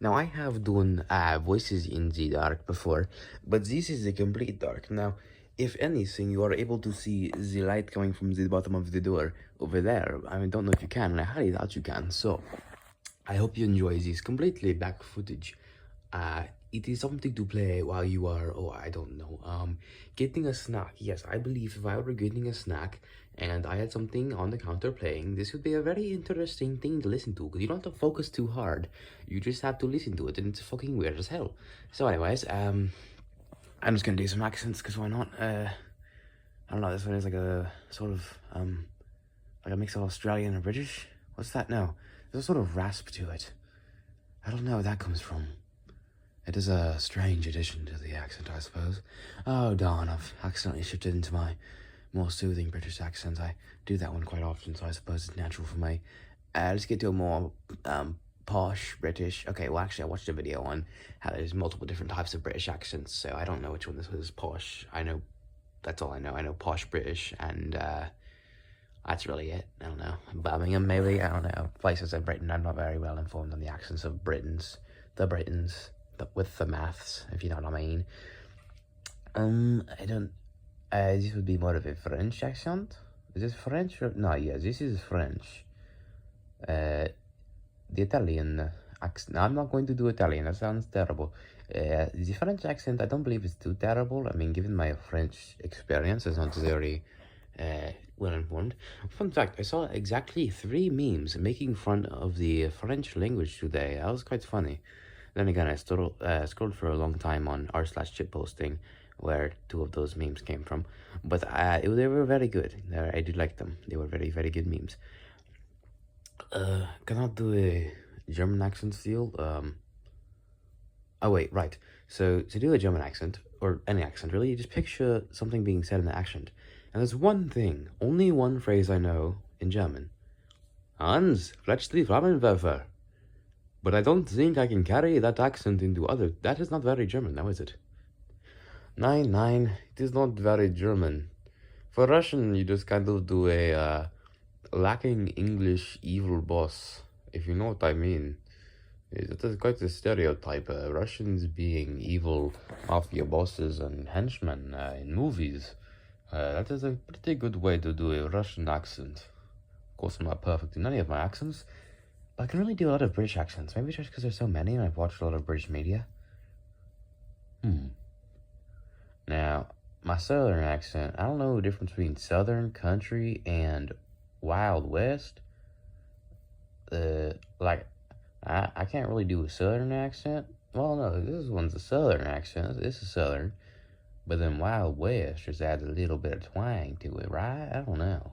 Now, I have done voices in the dark before, but this is the complete dark. Now, if anything, you are able to see the light coming from the bottom of the door over there. I mean, don't know if you can, and I highly doubt you can. So, I hope you enjoy this completely back footage. It is something to play while you are, oh, I don't know, getting a snack. Yes, I believe if I were getting a snack and I had something on the counter playing, this would be a very interesting thing to listen to, because you don't have to focus too hard. You just have to listen to it, and it's fucking weird as hell. So anyways, I'm just gonna do some accents, because why not? I don't know, this one is like a sort of, like a mix of Australian and British. What's that now? There's a sort of rasp to it. I don't know where that comes from. It is a strange addition to the accent, I suppose. Oh, darn, I've accidentally shifted into my more soothing British accent. I do that one quite often, so I suppose it's natural for me. Let's get to a more posh British. Okay, well, actually, I watched a video on how there's multiple different types of British accents, so I don't know which one this was posh. I know, that's all I know. I know posh British, and that's really it. I don't know. Birmingham, maybe? I don't know. Places in Britain. I'm not very well informed on the accents of the Britons, with the maths, if you know what I mean. I don't. This would be more of a French accent. Is this French? Or, no, yeah, this is French. The Italian accent. No, I'm not going to do Italian. That sounds terrible. The French accent, I don't believe it's too terrible. I mean, given my French experience, it's not very well informed. Fun fact: I saw exactly 3 memes making fun of the French language today. That was quite funny. Then again, I scrolled for a long time on r/shitposting, where 2 of those memes came from. But they were very good. I did like them. They were very, very good memes. Can I do a German accent still? Oh wait, right. So to do a German accent, or any accent really, you just picture something being said in the accent. And there's one thing, only one phrase I know in German. Hans, fletch die Flammenwerfer. But I don't think I can carry that accent into other. That is not very German, now is it? Nein, it is not very German. For Russian, you just kind of do a lacking English evil boss, if you know what I mean. It is quite a stereotype, Russians being evil mafia bosses and henchmen in movies. That is a pretty good way to do a Russian accent. Of course, I'm not perfect in any of my accents, but I can really do a lot of British accents. Maybe just because there's so many and I've watched a lot of British media. Now, my southern accent, I don't know the difference between southern country and Wild West. Like, I can't really do a southern accent. Well, no, this one's a southern accent. This is southern. But then Wild West just adds a little bit of twang to it, right? I don't know.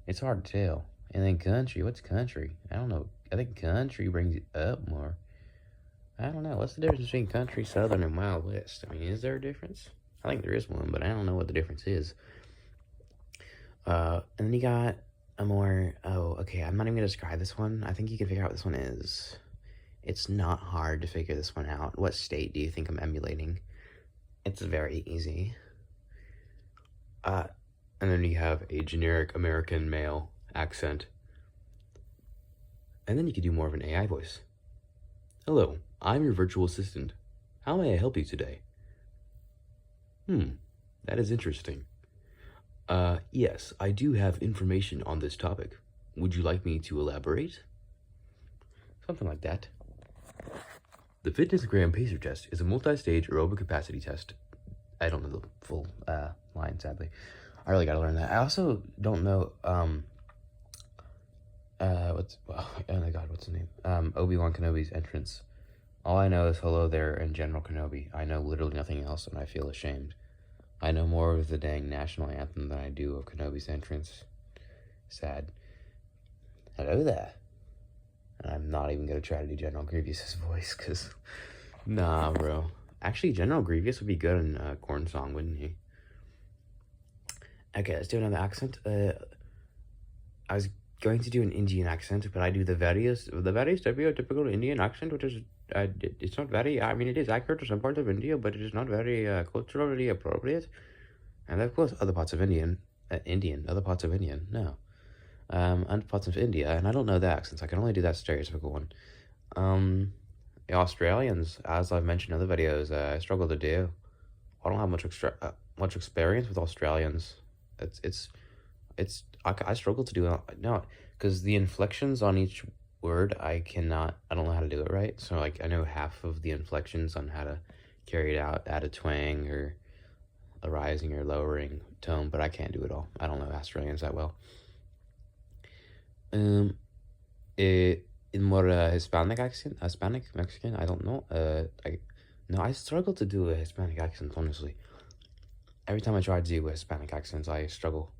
It's hard to tell. And then country, what's country? I don't know. I think country brings it up more. I don't know. What's the difference between country, southern, and Wild West? I mean, is there a difference? I think there is one, but I don't know what the difference is. And then you got a more, oh, okay, I'm not even going to describe this one. I think you can figure out what this one is. It's not hard to figure this one out. What state do you think I'm emulating? It's very easy. And then you have a generic American male accent. And then you could do more of an AI voice. Hello, I'm your virtual assistant. How may I help you today? That is interesting. Yes, I do have information on this topic. Would you like me to elaborate? Something like that. The FitnessGram Pacer Test is a multi-stage aerobic capacity test. I don't know the full line, sadly. I really gotta learn that. I also don't know, oh my god, what's his name? Obi-Wan Kenobi's entrance. All I know is hello there and General Kenobi. I know literally nothing else, and I feel ashamed. I know more of the dang national anthem than I do of Kenobi's entrance. Sad. Hello there. And I'm not even gonna try to do General Grievous's voice, because, nah, bro. Actually, General Grievous would be good in a Korn song, wouldn't he? Okay, let's do another accent. I was going to do an Indian accent, but I do the very stereotypical Indian accent, which is, it's not very, I mean, it is accurate to some parts of India, but it is not very culturally appropriate. And of course, other parts of Indian, other parts of Indian, no. And parts of India, and I don't know the accents. I can only do that stereotypical one. The Australians, as I've mentioned in other videos, I struggle to do. I don't have much experience with Australians. I struggle to do it. No, because the inflections on each word, I don't know how to do it right. So, like, I know half of the inflections on how to carry it out, add a twang or a rising or lowering tone, but I can't do it all. I don't know Australians that well. In more Hispanic accent, Hispanic, Mexican, I don't know. I struggle to do a Hispanic accent, honestly. Every time I try to do Hispanic accents, I struggle.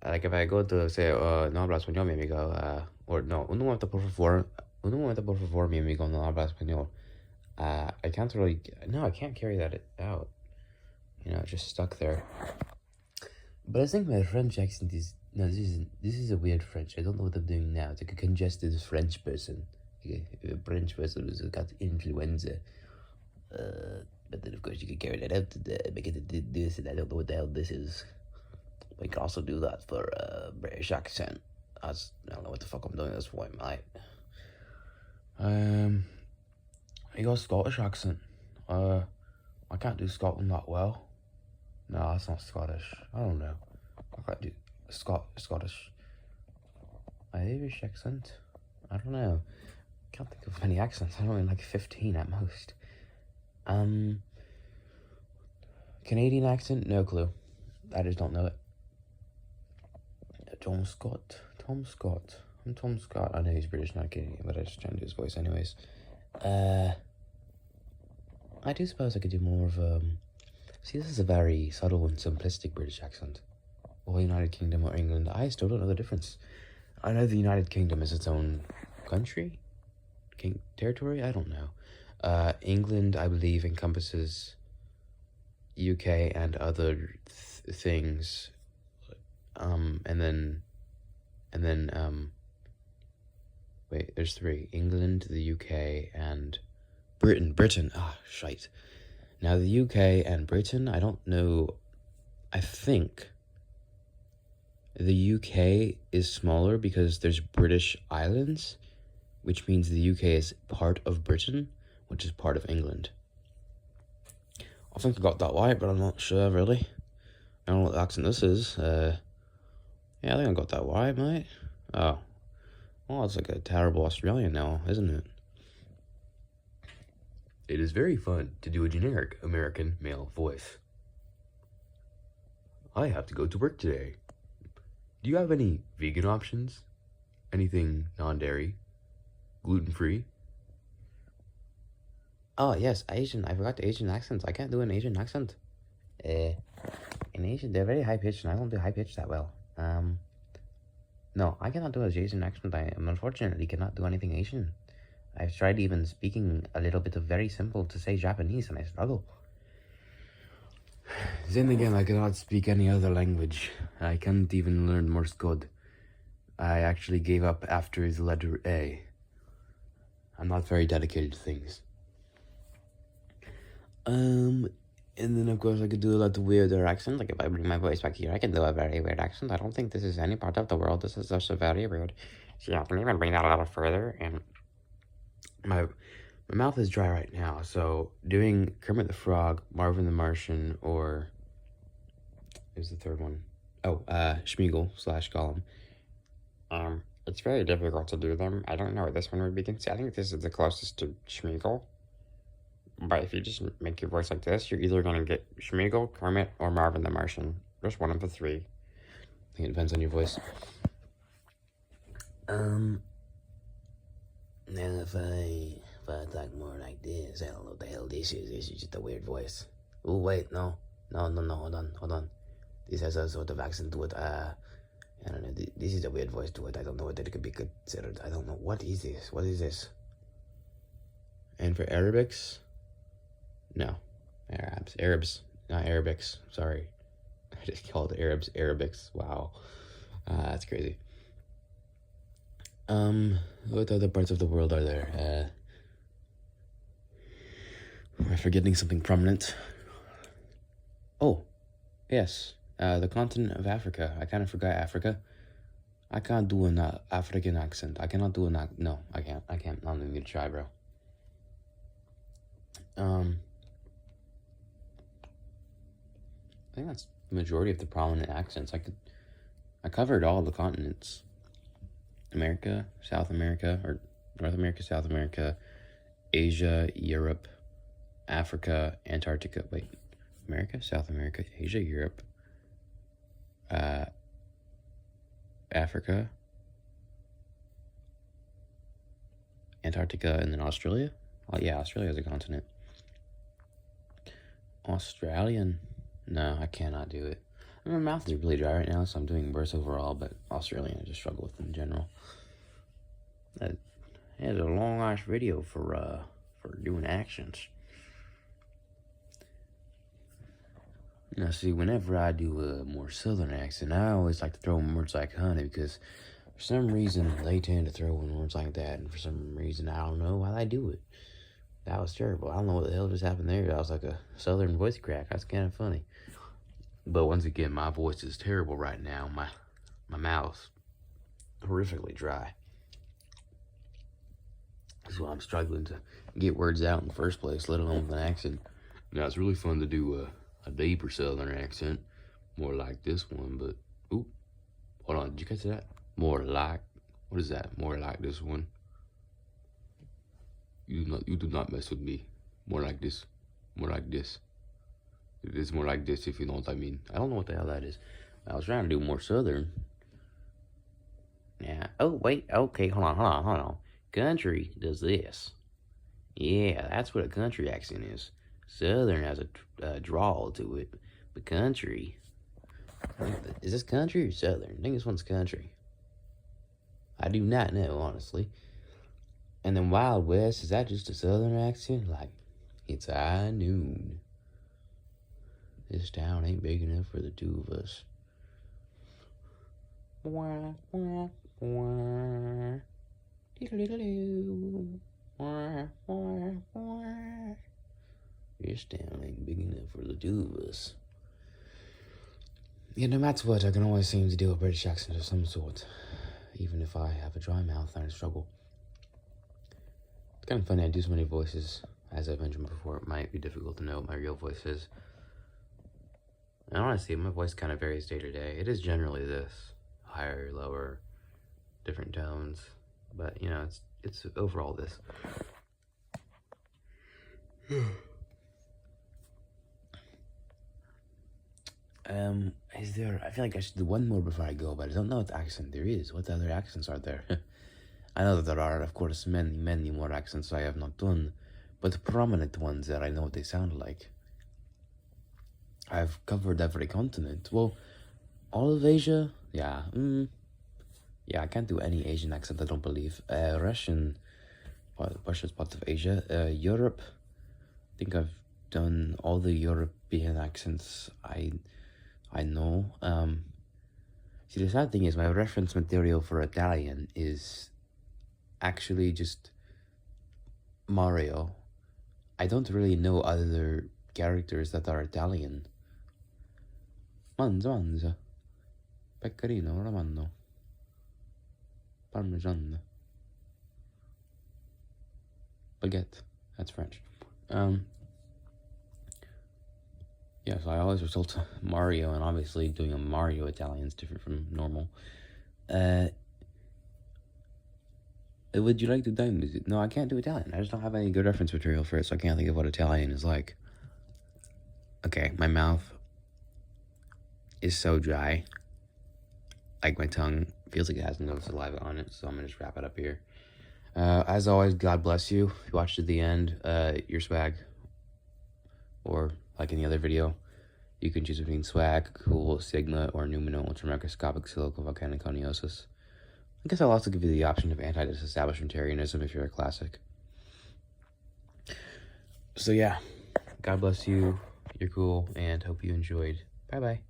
Like, if I go to say, no habla español, mi amigo, or no, un momento por favor, mi amigo, no habla español. I can't really, no, I can't carry that out. You know, it's just stuck there. But I think my French accent is, no, this is a weird French. I don't know what I'm doing now. It's like a congested French person. Okay, a French person who's got influenza. But then, of course, you can carry that out to make it this, and I don't know what the hell this is. We can also do that for British accent. I don't know what the fuck I'm doing this for, mate. You got a Scottish accent. I can't do Scotland that well. No, that's not Scottish. I don't know. I can't do Scottish. Irish accent? I don't know. Can't think of any accents. I don't know, like 15 at most. Canadian accent? No clue. I just don't know it. Tom Scott. I'm Tom Scott. I know he's British, not Canadian, but I just trying to do his voice anyways. I do suppose I could do more of, see, this is a very subtle and simplistic British accent. Or United Kingdom or England, I still don't know the difference. I know the United Kingdom is its own country? Territory? I don't know. England, I believe, encompasses UK and other things. Wait, there's three. England, the UK, and Britain. Shite. Now, the UK and Britain, I don't know. I think the UK is smaller because there's British islands, which means the UK is part of Britain, which is part of England. I think I got that right, but I'm not sure, really. I don't know what accent this is. Yeah, I think I got that right, mate. Oh. Well, it's like a terrible Australian now, isn't it? It is very fun to do a generic American male voice. I have to go to work today. Do you have any vegan options? Anything non-dairy? Gluten-free? Oh, yes, Asian. I forgot the Asian accents. I can't do an Asian accent. In Asian, they're very high-pitched, and I don't do high-pitched that well. No, I cannot do an Asian accent. I unfortunately cannot do anything Asian. I've tried even speaking a little bit of very simple to say Japanese, and I struggle. Then again, I cannot speak any other language. I can't even learn Morse code. I actually gave up after the letter A. I'm not very dedicated to things. And then, of course, I could do a lot of weirder accents. Like, if I bring my voice back here, I can do a very weird accent. I don't think this is any part of the world. This is just a very weird. So, yeah, I can even bring that a little further. And my mouth is dry right now. So, doing Kermit the Frog, Marvin the Martian, or... Who's the third one? Oh, Schmeagol / Gollum. It's very difficult to do them. I don't know what this one would be considered. I think this is the closest to Schmeagol. But if you just make your voice like this, you're either going to get Schmeagol, Kermit, or Marvin the Martian. Just one of the three. I think it depends on your voice. Now if I talk more like this, I don't know what the hell this is. This is just a weird voice. Oh, wait, no, hold on. This has a sort of accent to it. I don't know, this is a weird voice to it. I don't know what it could be considered. I don't know. What is this? And for Arabics... No, Arabs, not Arabics, sorry. I just called Arabs Arabics, wow. That's crazy. What other parts of the world are there? Am I forgetting something prominent? Oh, yes, the continent of Africa. I kind of forgot Africa. I can't do an African accent. I cannot do no, I can't. I'm gonna try, bro. I think that's the majority of the prominent accents. I covered all the continents. America, South America, or North America, South America, Asia, Europe, Africa, Antarctica. Wait, America, South America, Asia, Europe, Africa, Antarctica, and then Australia. Oh yeah, Australia is a continent. Australian? No, I cannot do it. My mouth is really dry right now, so I'm doing worse overall, but Australian I just struggle with in general. That is a long ass video for doing accents. Now see, whenever I do a more southern accent, I always like to throw in words like honey, because for some reason they tend to throw in words like that, and for some reason I don't know why they do it. That was terrible. I don't know what the hell just happened there. That was like a southern voice crack. That's kind of funny. But once again, my voice is terrible right now. My mouth's horrifically dry. So I'm struggling to get words out in the first place, let alone with an accent. Now, it's really fun to do a deeper southern accent. More like this one, but... Oop. Hold on, did you catch that? More like... What is that? More like this one. You do not mess with me. More like this. More like this. It is more like this, if you know what I mean. I don't know what the hell that is. I was trying to do more southern. Yeah. Oh, wait. Okay, hold on. Country does this. Yeah, that's what a country accent is. Southern has a drawl to it. But country... Is this country or southern? I think this one's country. I do not know, honestly. And then Wild West, is that just a southern accent? Like, it's high noon. This town ain't big enough for the two of us. This town ain't big enough for the two of us. Yeah, no matter what, I can always seem to do a British accent of some sort. Even if I have a dry mouth and I struggle. It's kind of funny I do so many voices. As I've mentioned before, it might be difficult to know what my real voice is. And honestly, my voice kind of varies day to day. It is generally this. Higher, lower, different tones. But, you know, it's overall this. Is there... I feel like I should do one more before I go, but I don't know what accent there is. What other accents are there? I know that there are, of course, many more accents I have not done, but prominent ones that I know what they sound like. I've covered every continent. Well, all of Asia? Yeah. Yeah, I can't do any Asian accent, I don't believe. Russia's part of Asia. Europe. I think I've done all the European accents I know. See, the sad thing is my reference material for Italian is actually just Mario. I don't really know other characters that are Italian. Manza. Pecorino Romano. Parmesan. Baguette. That's French. Yeah, so I always resort to Mario, and obviously doing a Mario Italian is different from normal. Would you like to Italian music? No, I can't do Italian. I just don't have any good reference material for it, so I can't think of what Italian is like. Okay, my mouth is so dry. Like, my tongue feels like it has no saliva on it, so I'm gonna just wrap it up here. As always, God bless you. If you watched to the end, your swag, or like any other video, you can choose between swag, cool, sigma, or numino, ultramicroscopic silicovolcaniconiosis. I guess I'll also give you the option of anti-disestablishmentarianism if you're a classic. So yeah, God bless you, you're cool, and hope you enjoyed. Bye-bye.